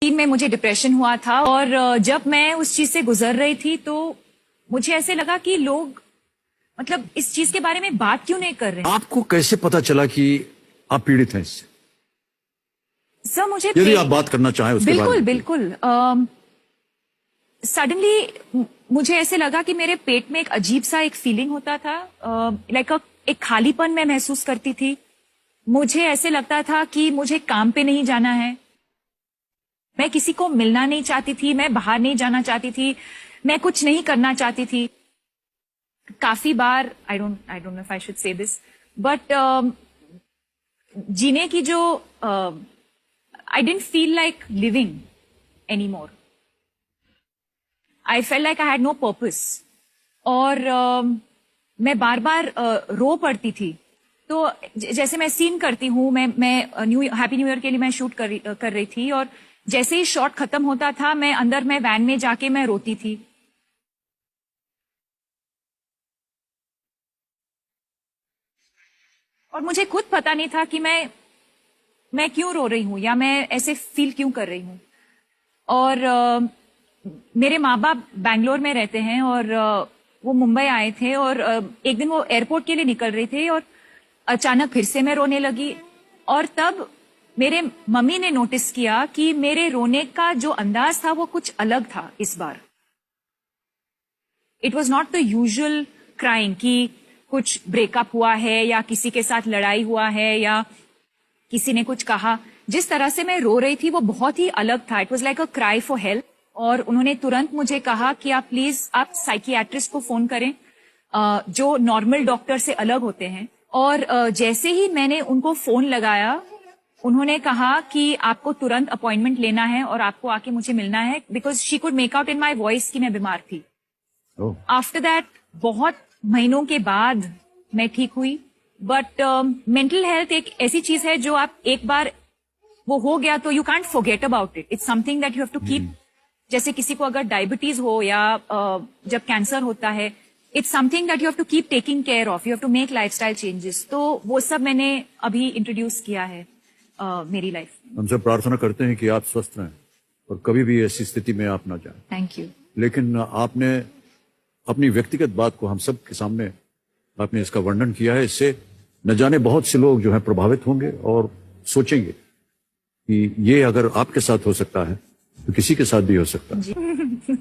में मुझे डिप्रेशन हुआ था और जब मैं उस चीज से गुजर रही थी तो मुझे ऐसे लगा कि लोग मतलब इस चीज के बारे में बात क्यों नहीं कर रहे। आपको कैसे पता चला कि आप पीड़ित हैं इससे? सर मुझे यदि आप बात करना चाहें उसके बिल्कुल बारे में। बिल्कुल सडनली मुझे ऐसे लगा कि मेरे पेट में एक अजीब सा एक फीलिंग होता था, लाइक एक खालीपन मैं महसूस करती थी। मुझे ऐसे लगता था कि मुझे काम पे नहीं जाना है, मैं किसी को मिलना नहीं चाहती थी, मैं बाहर नहीं जाना चाहती थी, मैं कुछ नहीं करना चाहती थी। काफी बार I don't know if I should say this but जीने की जो I didn't feel like living anymore. I felt like I had no purpose और मैं बार बार रो पड़ती थी। तो जैसे मैं सीन करती हूँ, मैं हैप्पी न्यू ईयर के लिए मैं शूट कर रही थी और जैसे ही शॉट खत्म होता था मैं वैन में जाके मैं रोती थी। और मुझे खुद पता नहीं था कि मैं क्यों रो रही हूं या मैं ऐसे फील क्यों कर रही हूं। और मेरे माँ बाप बैंगलोर में रहते हैं और वो मुंबई आए थे और एक दिन वो एयरपोर्ट के लिए निकल रहे थे और अचानक फिर से मैं रोने लगी। और तब मेरे मम्मी ने नोटिस किया कि मेरे रोने का जो अंदाज था वो कुछ अलग था इस बार। It was not the usual crying कि कुछ ब्रेकअप हुआ है या किसी के साथ लड़ाई हुआ है या किसी ने कुछ कहा। जिस तरह से मैं रो रही थी वो बहुत ही अलग था। It was like a cry for help. और उन्होंने तुरंत मुझे कहा कि आप प्लीज आप साइकियाट्रिस्ट को फोन करें जो नॉर्मल डॉक्टर से अलग होते हैं। और जैसे ही मैंने उनको फोन लगाया उन्होंने कहा कि आपको तुरंत अपॉइंटमेंट लेना है और आपको आके मुझे मिलना है, because she could make out in my voice कि मैं बीमार थी। आफ्टर दैट बहुत महीनों के बाद मैं ठीक हुई। बट मेंटल हेल्थ एक ऐसी चीज है जो आप एक बार वो हो गया तो you can't forget about it. It's something that you have to keep. जैसे किसी को अगर डायबिटीज हो या जब कैंसर होता है, it's something that you have to keep taking care of. You have to make lifestyle changes. तो वो सब मैंने अभी इंट्रोड्यूस किया है मेरी लाइफ। हम सब प्रार्थना करते हैं कि आप स्वस्थ रहें और कभी भी ऐसी स्थिति में आप ना जाएं। Thank you. लेकिन आपने अपनी व्यक्तिगत बात को हम सब के सामने आपने इसका वर्णन किया है। इससे न जाने बहुत से लोग जो हैं प्रभावित होंगे और सोचेंगे कि ये अगर आपके साथ हो सकता है तो किसी के साथ भी हो सकता है।